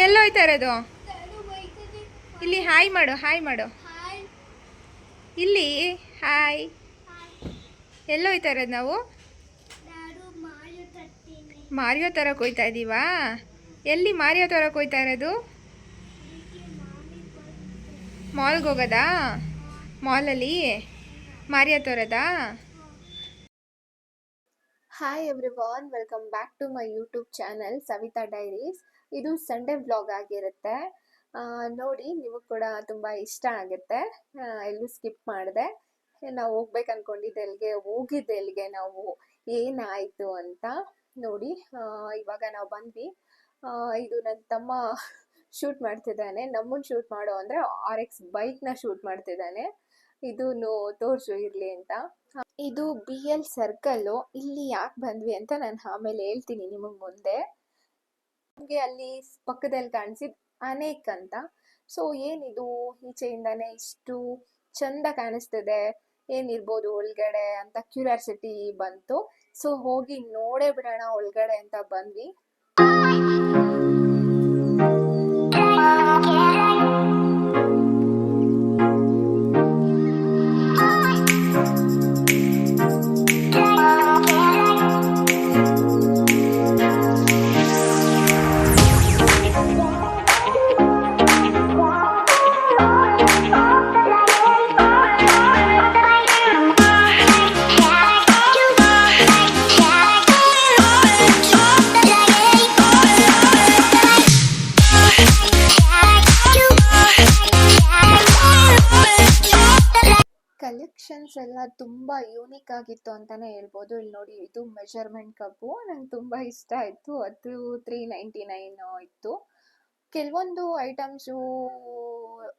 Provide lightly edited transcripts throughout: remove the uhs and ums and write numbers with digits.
ಎಲ್ಲೋಯ್ತಾ ಇರೋದು? ಇಲ್ಲಿ ಹಾಯ್ ಮಾಡು, ಹಾಯ್ ಮಾಡು. ಇಲ್ಲಿ ಹಾಯ್. ಎಲ್ಲೋಯ್ತಾ ಇರೋದು ನಾವು? ಮಾರಿಯೋ ತರಕ್ಕೆ ಹೋಯ್ತಾ ಇದ್ದೀವಾ? ಎಲ್ಲಿ ಮಾರಿಯೋ ತರಕ್ಕೆ ಹೋಯ್ತಾ ಇರೋದು? ಮಾಲ್ಗೆ ಹೋಗೋದಾ? ಮಾಲಲ್ಲಿ ಮಾರಿಯೋ ತರೋದಾ? Hi everyone, welcome back to my YouTube channel Savita diaries. ಇದು ಸಂಡೇ ವ್ಲಾಗ್ ಆಗಿರುತ್ತೆ. ನೋಡಿ, ನಿಮಗೆ ಕೂಡ ತುಂಬ ಇಷ್ಟ ಆಗುತ್ತೆ. ಎಲ್ಲೂ ಸ್ಕಿಪ್ ಮಾಡಿದೆ. ನಾವು ಹೋಗ್ಬೇಕು ಅಂದ್ಕೊಂಡಿದ್ದೆ ಹೋಗಿದ್ದೆ ನಾವು ಏನಾಯಿತು ಅಂತ ನೋಡಿ. ಇವಾಗ ನಾವು ಬಂದ್ವಿ. ಇದು ನನ್ನ ತಮ್ಮ ಶೂಟ್ ಮಾಡ್ತಿದ್ದಾನೆ. ನಮ್ಮನ್ನು ಶೂಟ್ ಮಾಡೋ ಅಂದರೆ RX ಬೈಕ್ನ ಶೂಟ್ ಮಾಡ್ತಿದ್ದಾನೆ. ಇದನ್ನು ತೋರಿಸು ಇರಲಿ ಅಂತ. ಇದು BL ಸರ್ಕಲ್ಲು. ಇಲ್ಲಿ ಯಾಕೆ ಬಂದ್ವಿ ಅಂತ ನಾನು ಆಮೇಲೆ ಹೇಳ್ತೀನಿ ನಿಮಗೆ ಮುಂದೆ. ನಮಗೆ ಅಲ್ಲಿ ಪಕ್ಕದಲ್ಲಿ ಕಾಣಿಸಿದ ಅನೇಕ್ ಅಂತ. ಸೊ ಏನಿದು ಈಚೆಯಿಂದಾನೆ ಇಷ್ಟು ಚಂದ ಕಾಣಿಸ್ತಿದೆ, ಏನಿರ್ಬೋದು ಒಳಗಡೆ ಅಂತ ಕ್ಯೂರಿಯಾಸಿಟಿ ಬಂತು. ಸೊ ಹೋಗಿ ನೋಡೇ ಬಿಡೋಣ ಒಳಗಡೆ ಅಂತ ಬಂದ್ವಿ. ಕಲೆಕ್ಷನ್ಸ್ ಎಲ್ಲ ತುಂಬ ಯೂನಿಕ್ ಆಗಿತ್ತು ಅಂತಾನೆ ಹೇಳ್ಬೋದು. ಇಲ್ಲಿ ನೋಡಿ, ಇದು ಮೆಜರ್ಮೆಂಟ್ ಕಪ್ಪು ನಂಗೆ ತುಂಬ ಇಷ್ಟ ಆಯಿತು. ಅದು 399 ಇತ್ತು. ಕೆಲವೊಂದು ಐಟಮ್ಸು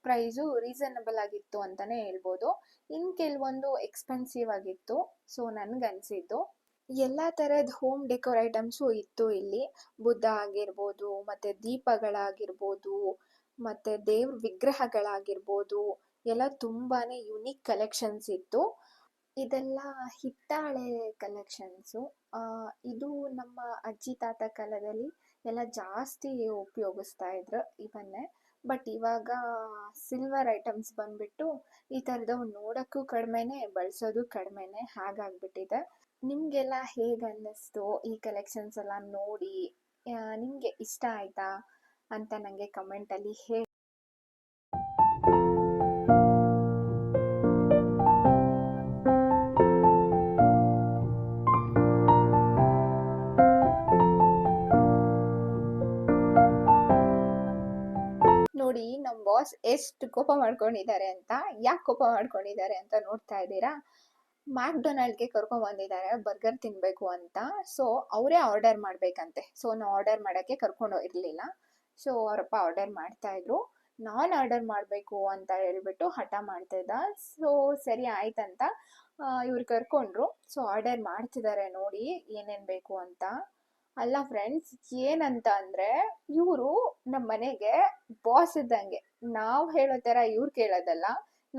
ಪ್ರೈಸು ರೀಸನಬಲ್ ಆಗಿತ್ತು ಅಂತಾನೆ ಹೇಳ್ಬೋದು. ಇನ್ನು ಕೆಲವೊಂದು ಎಕ್ಸ್ಪೆನ್ಸಿವ್ ಆಗಿತ್ತು. ಸೊ ನನಗನ್ಸಿದ್ದು ಎಲ್ಲ ಥರದ ಹೋಮ್ ಡೆಕೋರ್ ಐಟಮ್ಸು ಇತ್ತು ಇಲ್ಲಿ. ಬುದ್ಧ ಆಗಿರ್ಬೋದು, ಮತ್ತು ದೀಪಗಳಾಗಿರ್ಬೋದು, ಮತ್ತು ದೇವ್ರ ವಿಗ್ರಹಗಳಾಗಿರ್ಬೋದು, ಎಲ್ಲ ತುಂಬಾ ಯುನೀಕ್ ಕಲೆಕ್ಷನ್ಸ್ ಇತ್ತು. ಇದೆಲ್ಲ ಹಿತ್ತಾಳೆ ಕಲೆಕ್ಷನ್ಸು. ಇದು ನಮ್ಮ ಅಜ್ಜಿ ತಾತ ಕಾಲದಲ್ಲಿ ಎಲ್ಲ ಜಾಸ್ತಿ ಉಪಯೋಗಿಸ್ತಾ ಇದ್ರು ಇವನ್ನೇ. ಬಟ್ ಇವಾಗ ಸಿಲ್ವರ್ ಐಟಮ್ಸ್ ಬಂದ್ಬಿಟ್ಟು ಈ ಥರದವು ನೋಡೋಕ್ಕೂ ಕಡಿಮೆನೆ, ಬಳಸೋದು ಕಡಿಮೆನೆ, ಹಾಗಾಗ್ಬಿಟ್ಟಿದೆ. ನಿಮಗೆಲ್ಲ ಹೇಗೆ ಅನ್ನಿಸ್ತು ಈ ಕಲೆಕ್ಷನ್ಸ್ ಎಲ್ಲ ನೋಡಿ? ನಿಮಗೆ ಇಷ್ಟ ಆಯಿತಾ ಅಂತ ನನಗೆ ಕಮೆಂಟಲ್ಲಿ ಹೇಳಿ. ನೋಡಿ, ನಮ್ಮ ಬಾಸ್ ಎಷ್ಟು ಕೋಪ ಮಾಡ್ಕೊಂಡಿದ್ದಾರೆ ಅಂತ. ಯಾಕೆ ಕೋಪ ಮಾಡ್ಕೊಂಡಿದ್ದಾರೆ ಅಂತ ನೋಡ್ತಾ ಇದ್ದೀರಾ? ಮ್ಯಾಕ್ಡೊನಾಲ್ಡ್ಗೆ ಕರ್ಕೊಂಡ್ಬಂದಿದ್ದಾರೆ ಬರ್ಗರ್ ತಿನ್ನಬೇಕು ಅಂತ. ಸೊ ಅವರೇ ಆರ್ಡರ್ ಮಾಡಬೇಕಂತೆ. ಸೊ ನಾವು ಆರ್ಡರ್ ಮಾಡೋಕ್ಕೆ ಕರ್ಕೊಂಡು ಇರಲಿಲ್ಲ. ಸೊ ಅವರಪ್ಪ ಆರ್ಡರ್ ಮಾಡ್ತಾಯಿದ್ರು. ನಾನು ಆರ್ಡರ್ ಮಾಡಬೇಕು ಅಂತ ಹೇಳ್ಬಿಟ್ಟು ಹಠ ಮಾಡ್ತಿದ್ದ. ಸೊ ಸರಿ ಆಯ್ತಂತ ಇವ್ರು ಕರ್ಕೊಂಡ್ರು. ಸೊ ಆರ್ಡರ್ ಮಾಡ್ತಿದ್ದಾರೆ ನೋಡಿ ಏನೇನು ಬೇಕು ಅಂತ. ಅಲ್ಲ ಫ್ರೆಂಡ್ಸ್, ಏನಂತ ಅಂದರೆ ಇವರು ನಮ್ಮ ಮನೆಗೆ ಬಾಸ್ ಇದ್ದಂಗೆ. ನಾವು ಹೇಳೋ ಥರ ಇವ್ರು ಕೇಳೋದಲ್ಲ,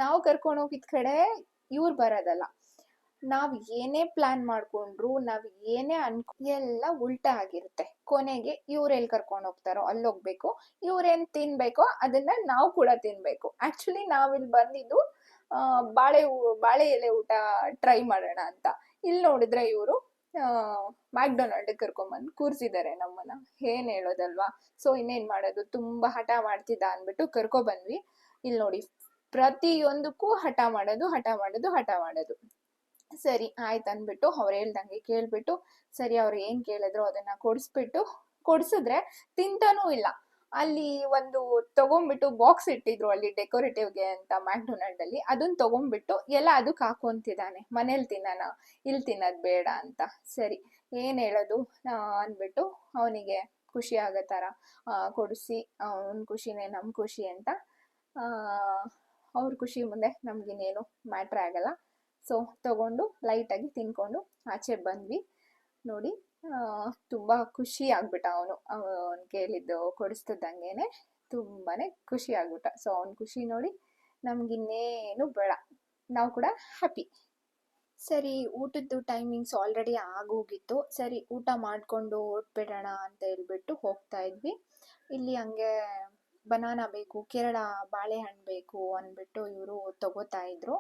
ನಾವು ಕರ್ಕೊಂಡು ಹೋಗಿದ ಕಡೆ ಇವ್ರು ಬರೋದಲ್ಲ. ನಾವು ಏನೇ ಪ್ಲಾನ್ ಮಾಡಿಕೊಂಡ್ರು, ನಾವು ಏನೇ ಎಲ್ಲ ಉಲ್ಟಾ ಆಗಿರುತ್ತೆ. ಕೊನೆಗೆ ಇವ್ರು ಎಲ್ಲಿ ಕರ್ಕೊಂಡು ಹೋಗ್ತಾರೋ ಅಲ್ಲಿ ಹೋಗ್ಬೇಕು, ಇವ್ರೇನು ತಿನ್ಬೇಕೋ ಅದನ್ನ ನಾವು ಕೂಡ ತಿನ್ಬೇಕು. ಆ್ಯಕ್ಚುಲಿ ನಾವಿಲ್ಲಿ ಬಂದಿದ್ದು ಬಾಳೆ ಎಲೆ ಊಟ ಟ್ರೈ ಮಾಡೋಣ ಅಂತ. ಇಲ್ಲಿ ನೋಡಿದ್ರೆ ಇವರು ಮ್ಯಾಕ್ಡೊನಾಲ್ಡ್ ಕರ್ಕೊಂಬಂದು ಕೂರಿಸಿದ್ದಾರೆ ನಮ್ಮನ್ನ. ಏನು ಹೇಳೋದಲ್ವಾ? ಸೊ ಇನ್ನೇನು ಮಾಡೋದು, ತುಂಬ ಹಠ ಮಾಡ್ತಿದ್ದ ಅಂದ್ಬಿಟ್ಟು ಕರ್ಕೊಬಂದ್ವಿ. ಇಲ್ಲಿ ನೋಡಿ, ಪ್ರತಿಯೊಂದಕ್ಕೂ ಹಠ ಮಾಡೋದು. ಸರಿ ಆಯ್ತು ಅಂದ್ಬಿಟ್ಟು ಅವ್ರು ಹೇಳ್ದಂಗೆ ಕೇಳ್ಬಿಟ್ಟು, ಸರಿ ಅವ್ರು ಏನು ಕೇಳಿದ್ರು ಅದನ್ನ ಕೊಡಿಸಿದ್ರೆ ತಿಂತಾನೂ ಇಲ್ಲ. ಅಲ್ಲಿ ಒಂದು ತಗೊಂಡ್ಬಿಟ್ಟು ಬಾಕ್ಸ್ ಇಟ್ಟಿದ್ರು ಅಲ್ಲಿ ಡೆಕೋರೇಟಿವ್ಗೆ ಅಂತ ಮ್ಯಾಕ್ಡೊನಾಲ್ಡ್ ಅಲ್ಲಿ. ಅದನ್ನ ತಗೊಂಡ್ಬಿಟ್ಟು ಎಲ್ಲ ಅದಕ್ಕೆ ಹಾಕೊಂತಿದ್ದಾನೆ. ಮನೇಲಿ ತಿನ್ನೋಣ, ಇಲ್ಲಿ ತಿನ್ನೋದು ಬೇಡ ಅಂತ. ಸರಿ ಏನು ಹೇಳೋದು ಅಂದ್ಬಿಟ್ಟು ಅವನಿಗೆ ಖುಷಿ ಆಗೋ ಥರ ಕೊಡಿಸಿ, ಅವನ ಖುಷಿನೇ ನಮ್ಮ ಖುಷಿ ಅಂತ. ಅವ್ರ ಖುಷಿ ಮುಂದೆ ನಮಗಿನ್ನೇನು ಮ್ಯಾಟ್ರ್ ಆಗಲ್ಲ. ಸೊ ತಗೊಂಡು ಲೈಟಾಗಿ ತಿನ್ಕೊಂಡು ಆಚೆ ಬಂದ್ವಿ. ನೋಡಿ, ತುಂಬ ಖುಷಿ ಆಗ್ಬಿಟ್ಟ ಅವನು ಕೇಳಿದ್ದು ಕೊಡಿಸ್ತಿದ್ದಂಗೆ. ತುಂಬಾ ಖುಷಿ ಆಗ್ಬಿಟ್ಟ. ಸೊ ಅವನ ಖುಷಿ ನೋಡಿ ನಮಗಿನ್ನೇನು ಬೇಡ, ನಾವು ಕೂಡ ಹ್ಯಾಪಿ. ಸರಿ, ಊಟದ್ದು ಟೈಮಿಂಗ್ಸ್ ಆಲ್ರೆಡಿ ಆಗೋಗಿತ್ತು. ಸರಿ ಊಟ ಮಾಡಿಕೊಂಡು ಹೊರಟ್ಬಿಡೋಣ ಅಂತ ಹೇಳ್ಬಿಟ್ಟು ಹೋಗ್ತಾ ಇದ್ವಿ. ಇಲ್ಲಿ ಹಂಗೆ ಬನಾನಾ ಬೇಕು, ಕೇರಳ ಬಾಳೆಹಣ್ಣು ಬೇಕು ಅಂದ್ಬಿಟ್ಟು ಇವರು ತಗೋತಾ ಇದ್ರು.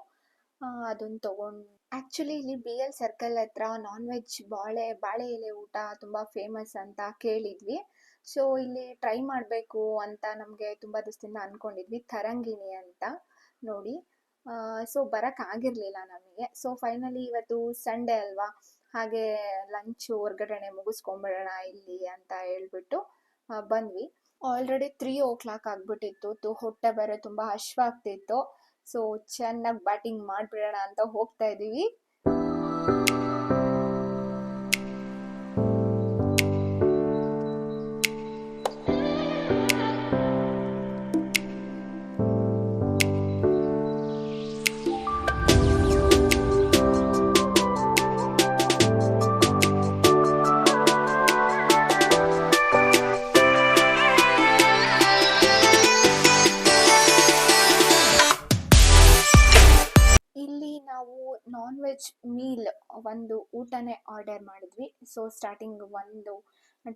ಅದನ್ನ ತಗೊಂಡು ಆಕ್ಚುಲಿ ಇಲ್ಲಿ BL ಸರ್ಕಲ್ ಹತ್ರ ನಾನ್ ವೆಜ್ ಬಾಳೆ ಎಲೆ ಊಟ ತುಂಬಾ ಫೇಮಸ್ ಅಂತ ಕೇಳಿದ್ವಿ. ಸೊ ಇಲ್ಲಿ ಟ್ರೈ ಮಾಡಬೇಕು ಅಂತ ನಮಗೆ ತುಂಬಾ ದಿವಸದಿಂದ ಅನ್ಕೊಂಡಿದ್ವಿ, ತರಂಗಿಣಿ ಅಂತ ನೋಡಿ. ಸೊ ಬರಕ್ ಆಗಿರ್ಲಿಲ್ಲ ನಮಗೆ. ಸೊ ಫೈನಲಿ ಇವತ್ತು ಸಂಡೇ ಅಲ್ವಾ, ಹಾಗೆ ಲಂಚ್ ಹೊರ್ಗಡೆ ಮುಗಿಸ್ಕೊಂಡ್ಬಿಡೋಣ ಇಲ್ಲಿ ಅಂತ ಹೇಳ್ಬಿಟ್ಟು ಬಂದ್ವಿ. ಆಲ್ರೆಡಿ 3 o'clock ಆಗ್ಬಿಟ್ಟಿತ್ತು. ಹೊಟ್ಟೆ ಬೇರೆ ತುಂಬಾ ಹಶ್ವಾಗ್ತಿತ್ತು. ಸೊ ಚೆನ್ನಾಗಿ ಬ್ಯಾಟಿಂಗ್ ಮಾಡ್ಬಿಡೋಣ ಅಂತ ಹೋಗ್ತಾ ಇದೀವಿ. ಇಲ್ಲಿ ನಾವು ನಾನ್ ವೆಜ್ ಮೀಲ್ ಒಂದು ಊಟನೇ ಆರ್ಡರ್ ಮಾಡಿದ್ವಿ. ಸೊ ಸ್ಟಾರ್ಟಿಂಗ್ ಒಂದು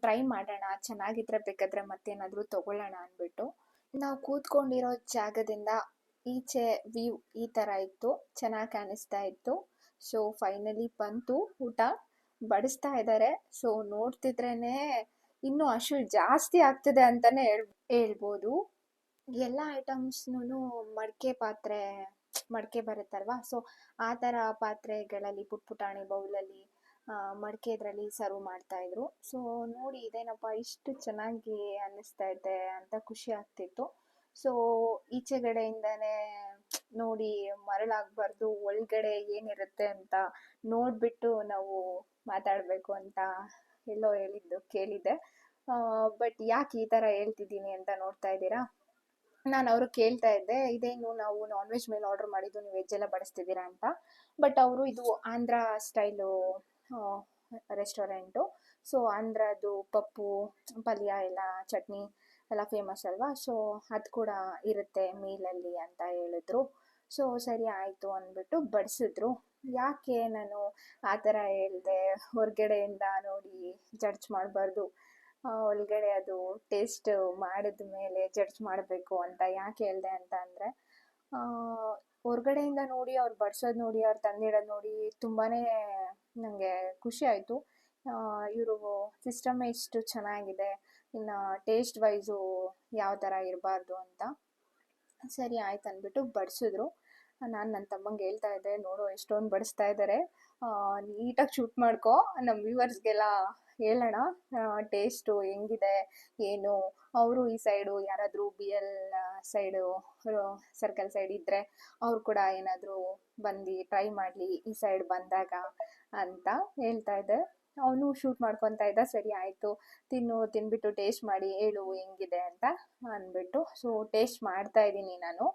ಟ್ರೈ ಮಾಡೋಣ, ಚೆನ್ನಾಗಿದ್ರೆ ಬೇಕಾದ್ರೆ ಮತ್ತೇನಾದರೂ ತಗೊಳ್ಳೋಣ ಅಂದ್ಬಿಟ್ಟು. ನಾವು ಕೂತ್ಕೊಂಡಿರೋ ಜಾಗದಿಂದ ಈಚೆ ವ್ಯೂ ಈ ಥರ ಇತ್ತು, ಚೆನ್ನಾಗಿ ಕಾಣಿಸ್ತಾ ಇತ್ತು. ಸೊ ಫೈನಲಿ ಬಂತು ಊಟ, ಬಡಿಸ್ತಾ ಇದ್ದಾರೆ. ಸೊ ನೋಡ್ತಿದ್ರೇನೆ ಇನ್ನೂ ಹಶು ಜಾಸ್ತಿ ಆಗ್ತಿದೆ ಅಂತಾನೆ ಹೇಳ್ಬೋದು. ಎಲ್ಲ ಐಟಮ್ಸ್ನು ಮಡಕೆ ಬರುತ್ತಲ್ವಾ, ಸೊ ಆ ಥರ ಪಾತ್ರೆಗಳಲ್ಲಿ ಪುಟಾಣಿ ಬೌಲಲ್ಲಿ ಮಡಕೆ ಇದರಲ್ಲಿ ಸರ್ವ್ ಮಾಡ್ತಾ ಇದ್ರು. ಸೊ ನೋಡಿ ಇದೇನಪ್ಪ ಇಷ್ಟು ಚೆನ್ನಾಗಿ ಅನ್ನಿಸ್ತಾ ಇದೆ ಅಂತ ಖುಷಿ ಆಗ್ತಿತ್ತು. ಸೊ ಈಚೆಗಡೆಯಿಂದಾನೆ ನೋಡಿ ಮರಳಾಗಬಾರ್ದು, ಒಳಗಡೆ ಏನಿರುತ್ತೆ ಅಂತ ನೋಡ್ಬಿಟ್ಟು ನಾವು ಮಾತಾಡಬೇಕು ಅಂತ ಎಲ್ಲೋ ಕೇಳಿದ್ದೆ. ಬಟ್ ಯಾಕೆ ಈ ಥರ ಹೇಳ್ತಿದ್ದೀನಿ ಅಂತ ನೋಡ್ತಾ ಇದ್ದೀರಾ. ನಾನು ಅವರು ಕೇಳ್ತಾ ಇದ್ದೆ, ಇದೇನು ನಾವು ನಾನ್ ವೆಜ್ ಮೇಲೆ ಆರ್ಡರ್ ಮಾಡಿದ್ದು, ನೀವು ವೆಜ್ ಎಲ್ಲ ಬಡಿಸ್ತಿದ್ದೀರಾ ಅಂತ. ಬಟ್ ಅವರು ಇದು ಆಂಧ್ರ ಸ್ಟೈಲು ರೆಸ್ಟೋರೆಂಟು. ಸೊ ಆಂಧ್ರದ್ದು ಪಪ್ಪು ಪಲ್ಯ ಎಲ್ಲ ಚಟ್ನಿ ಎಲ್ಲ ಫೇಮಸ್ ಅಲ್ವಾ, ಸೊ ಅದು ಕೂಡ ಇರುತ್ತೆ ಮೀಲಲ್ಲಿ ಅಂತ ಹೇಳಿದ್ರು. ಸೊ ಸರಿ ಆಯಿತು ಅಂದ್ಬಿಟ್ಟು ಬಡಿಸಿದ್ರು. ಯಾಕೆ ನಾನು ಆ ಥರ ಹೇಳಿದೆ, ಹೊರಗಡೆಯಿಂದ ನೋಡಿ ಜಡ್ಜ್ ಮಾಡಬಾರ್ದು, ಒಳಗಡೆ ಅದು ಟೇಸ್ಟ್ ಮಾಡಿದ ಮೇಲೆ ಜಡ್ಜ್ ಮಾಡಬೇಕು ಅಂತ ಯಾಕೆ ಹೇಳಿದೆ ಅಂತ ಅಂದರೆ, ಹೊರಗಡೆಯಿಂದ ನೋಡಿ ಅವ್ರು ಬಡ್ಸೋದು ನೋಡಿ, ಅವ್ರು ತಂದಿಡೋದು ನೋಡಿ ತುಂಬಾ ನನಗೆ ಖುಷಿ ಆಯಿತು. ಇವರು ಸಿಸ್ಟಮೇ ಇಷ್ಟು ಚೆನ್ನಾಗಿದೆ, ಇನ್ನು ಟೇಸ್ಟ್ ವೈಸು ಯಾವ ಥರ ಇರಬಾರ್ದು ಅಂತ. ಸರಿ ಆಯ್ತು ಅಂದ್ಬಿಟ್ಟು ಬಡಿಸಿದ್ರು. ನಾನು ನನ್ನ ತಮ್ಮಂಗೆ ಹೇಳ್ತಾ ಇದ್ದೆ, ನೋಡು ಎಷ್ಟೊಂದು ಬಡಿಸ್ತಾ ಇದ್ದಾರೆ, ನೀಟಾಗಿ ಶೂಟ್ ಮಾಡ್ಕೊ, ನಮ್ಮ ವ್ಯೂವರ್ಸ್ಗೆಲ್ಲ ಹೇಳೋಣ ಟೇಸ್ಟು ಹೆಂಗಿದೆ ಏನು. ಅವರು ಈ ಸೈಡು ಯಾರಾದರೂ BL ಸೈಡು ಸರ್ಕಲ್ ಸೈಡ್ ಇದ್ದರೆ ಅವ್ರು ಕೂಡ ಏನಾದರೂ ಬಂದು ಟ್ರೈ ಮಾಡಲಿ ಈ ಸೈಡ್ ಬಂದಾಗ ಅಂತ ಹೇಳ್ತಾ ಇದ್ದೆ. ಅವನು ಶೂಟ್ ಮಾಡ್ಕೊತಾ ಇದ್ದ. ಸರಿ ಆಯಿತು, ತಿನ್ಬಿಟ್ಟು ಟೇಸ್ಟ್ ಮಾಡಿ ಹೇಳು ಹೆಂಗಿದೆ ಅಂತ ಅಂದ್ಬಿಟ್ಟು. ಸೊ ಟೇಸ್ಟ್ ಮಾಡ್ತಾ ಇದ್ದೀನಿ ನಾನು.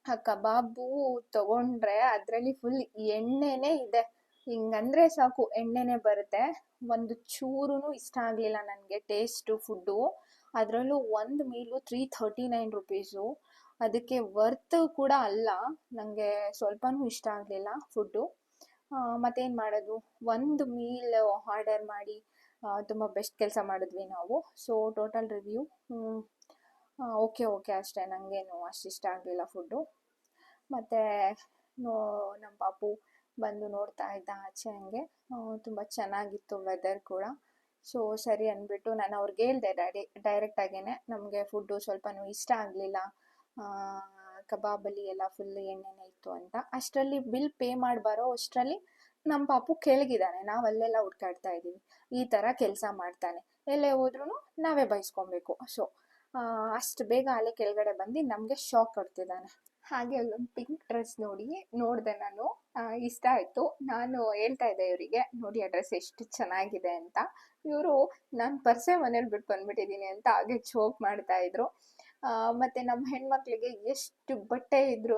ಆ ಕಬಾಬು ತಗೊಂಡ್ರೆ ಅದರಲ್ಲಿ ಫುಲ್ ಎಣ್ಣೆನೇ ಇದೆ, ಹಿಂಗಂದ್ರೆ ಸಾಕು ಎಣ್ಣೆನೇ ಬರುತ್ತೆ. ಒಂದು ಚೂರು ಇಷ್ಟ ಆಗಲಿಲ್ಲ ನನಗೆ ಟೇಸ್ಟು ಫುಡ್ಡು. ಅದರಲ್ಲೂ ಒಂದು ಮೀಲು 339 ರುಪೀಸು, ಅದಕ್ಕೆ ವರ್ತ್ ಕೂಡ ಅಲ್ಲ. ನನಗೆ ಸ್ವಲ್ಪನೂ ಇಷ್ಟ ಆಗಲಿಲ್ಲ ಫುಡ್ಡು. ಮತ್ತೇನು ಮಾಡೋದು, ಒಂದು ಮೀಲ್ ಆರ್ಡರ್ ಮಾಡಿ ತುಂಬ ಬೆಸ್ಟ್ ಕೆಲಸ ಮಾಡಿದ್ವಿ ನಾವು. ಸೊ ಟೋಟಲ್ ರಿವ್ಯೂ ಓಕೆ ಅಷ್ಟೇ, ನನಗೇನು ಅಷ್ಟು ಇಷ್ಟ ಆಗಲಿಲ್ಲ ಫುಡ್ಡು. ಮತ್ತು ನಮ್ಮ ಪಾಪು ಬಂದು ನೋಡ್ತಾ ಇದ್ದ ಆಚೆ ಹಂಗೆ. ತುಂಬ ಚೆನ್ನಾಗಿತ್ತು ವೆದರ್ ಕೂಡ. ಸೊ ಸರಿ ಅಂದ್ಬಿಟ್ಟು ನಾನು ಅವ್ರಿಗೆ ಹೇಳಿದೆ ಡೈರೆಕ್ಟಾಗೇ, ನಮಗೆ ಫುಡ್ಡು ಸ್ವಲ್ಪನೂ ಇಷ್ಟ ಆಗಲಿಲ್ಲ, ಕಬಾಬಲ್ಲಿ ಎಲ್ಲ ಫುಲ್ ಎಣ್ಣೆನೇ ಇತ್ತು ಅಂತ. ಅಷ್ಟರಲ್ಲಿ ಬಿಲ್ ಪೇ ಮಾಡಬಾರೋ ಅಷ್ಟರಲ್ಲಿ ನಮ್ಮ ಪಾಪು ಕೆಳಗಿದ್ದಾನೆ, ನಾವು ಅಲ್ಲೆಲ್ಲ ಹುಡ್ಕಾಡ್ತಾ ಇದ್ದೀವಿ. ಈ ಥರ ಕೆಲಸ ಮಾಡ್ತಾನೆ, ಎಲ್ಲೇ ಹೋದ್ರೂ ನಾವೇ ಬಯಸ್ಕೊಬೇಕು. ಸೊ ಅಷ್ಟು ಬೇಗ ಅಲ್ಲೇ ಕೆಳಗಡೆ ಬಂದು ನಮಗೆ ಶಾಕ್ ಕೊಡ್ತಿದ್ದಾನೆ. ಹಾಗೆ ಅಲ್ಲೊಂದು ಪಿಂಕ್ ಡ್ರೆಸ್ ನೋಡಿದೆ ನಾನು, ಇಷ್ಟ ಆಯಿತು. ನಾನು ಹೇಳ್ತಾ ಇದ್ದೆ ಇವರಿಗೆ, ನೋಡಿ ಆ ಡ್ರೆಸ್ ಎಷ್ಟು ಚೆನ್ನಾಗಿದೆ ಅಂತ. ಇವರು ನಾನು ಪರ್ಸೆ ಮನೇಲಿ ಬಿಟ್ಟು ಬಂದ್ಬಿಟ್ಟಿದ್ದೀನಿ ಅಂತ ಹಾಗೆ ಜೋಕ್ ಮಾಡ್ತಾ ಇದ್ರು. ಮತ್ತು ನಮ್ಮ ಹೆಣ್ಮಕ್ಳಿಗೆ ಎಷ್ಟು ಬಟ್ಟೆ ಇದ್ರೂ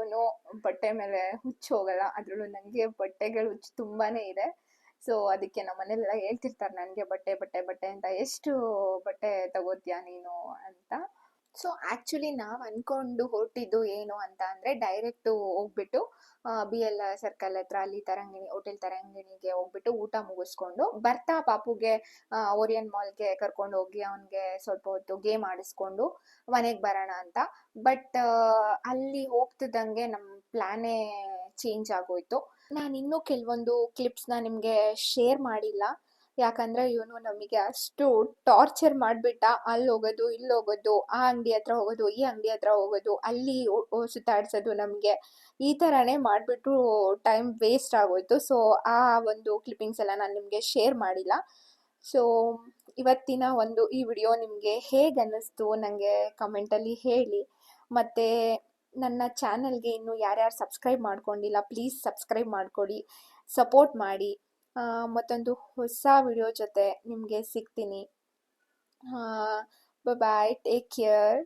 ಬಟ್ಟೆ ಮೇಲೆ ಹುಚ್ಚು ಹೋಗಲ್ಲ, ಅದರಲ್ಲೂ ನನಗೆ ಬಟ್ಟೆಗಳು ಹುಚ್ಚು ತುಂಬಾ ಇದೆ. ಸೊ ಅದಕ್ಕೆ ನಮ್ಮ ಮನೇಲೆಲ್ಲ ಹೇಳ್ತಿರ್ತಾರೆ ನನಗೆ ಬಟ್ಟೆ ಬಟ್ಟೆ ಬಟ್ಟೆ ಅಂತ, ಎಷ್ಟು ಬಟ್ಟೆ ತಗೋತೀಯ ನೀನು ಅಂತ. ಸೊ ಆ್ಯಕ್ಚುಲಿ ನಾವು ಅಂದ್ಕೊಂಡು ಹೊರಟಿದ್ದು ಏನು ಅಂತ ಅಂದರೆ ಡೈರೆಕ್ಟು ಹೋಗ್ಬಿಟ್ಟು ಬಿ ಎಲ್ ಸರ್ಕಲ್ ಹತ್ರ ಅಲ್ಲಿ ತರಂಗಿಣಿ ಹೋಟೆಲ್ ತರಂಗಿಣಿಗೆ ಹೋಗ್ಬಿಟ್ಟು ಊಟ ಮುಗಿಸ್ಕೊಂಡು ಬರ್ತಾ ಪಾಪುಗೆ ಓರಿಯನ್ ಮಾಲ್ಗೆ ಕರ್ಕೊಂಡು ಹೋಗಿ ಅವನಿಗೆ ಸ್ವಲ್ಪ ಹೊತ್ತು ಗೇಮ್ ಆಡಿಸ್ಕೊಂಡು ಮನೆಗೆ ಬರೋಣ ಅಂತ. ಬಟ್ ಅಲ್ಲಿ ಹೋಗ್ತಿದ್ದಂಗೆ ನಮ್ಮ ಪ್ಲ್ಯಾನೇ ಚೇಂಜ್ ಆಗೋಯ್ತು. ನಾನು ಇನ್ನೂ ಕೆಲವೊಂದು ಕ್ಲಿಪ್ಸ್ನ ನಿಮಗೆ ಶೇರ್ ಮಾಡಿಲ್ಲ, ಯಾಕಂದ್ರೆ ಇವನು ನಮಗೆ ಅಷ್ಟು ಟಾರ್ಚರ್ ಮಾಡ್ಬಿಟ್ಟ. ಅಲ್ಲಿ ಹೋಗೋದು, ಇಲ್ಲಿ ಹೋಗೋದು, ಆ ಅಂಗಡಿ ಹತ್ರ ಹೋಗೋದು, ಈ ಅಂಗಡಿ ಹತ್ರ ಹೋಗೋದು, ಅಲ್ಲಿ ಸುತ್ತಾಡ್ಸೋದು ನಮಗೆ, ಈ ಥರನೇ ಮಾಡಿಬಿಟ್ಟು ಟೈಮ್ ವೇಸ್ಟ್ ಆಗೋಯ್ತು. ಸೊ ಆ ಒಂದು ಕ್ಲಿಪ್ಪಿಂಗ್ಸ್ ಎಲ್ಲ ನಾನು ನಿಮಗೆ ಶೇರ್ ಮಾಡಿಲ್ಲ. ಸೊ ಇವತ್ತಿನ ಒಂದು ಈ ವಿಡಿಯೋ ನಿಮಗೆ ಹೇಗೆ ಅನ್ನಿಸ್ತು ನನಗೆ ಕಮೆಂಟಲ್ಲಿ ಹೇಳಿ. ಮತ್ತು ನನ್ನ ಚಾನಲ್ಗೆ ಇನ್ನೂ ಯಾರ್ಯಾರು ಸಬ್ಸ್ಕ್ರೈಬ್ ಮಾಡ್ಕೊಂಡಿಲ್ಲ ಪ್ಲೀಸ್ ಸಬ್ಸ್ಕ್ರೈಬ್ ಮಾಡ್ಕೊಳ್ಳಿ, ಸಪೋರ್ಟ್ ಮಾಡಿ. ಮತ್ತೊಂದು ಹೊಸ ವಿಡಿಯೋ ಜೊತೆ ನಿಮಗೆ ಸಿಗ್ತೀನಿ. ಬಾಯ್, ಟೇಕ್ ಕೇರ್.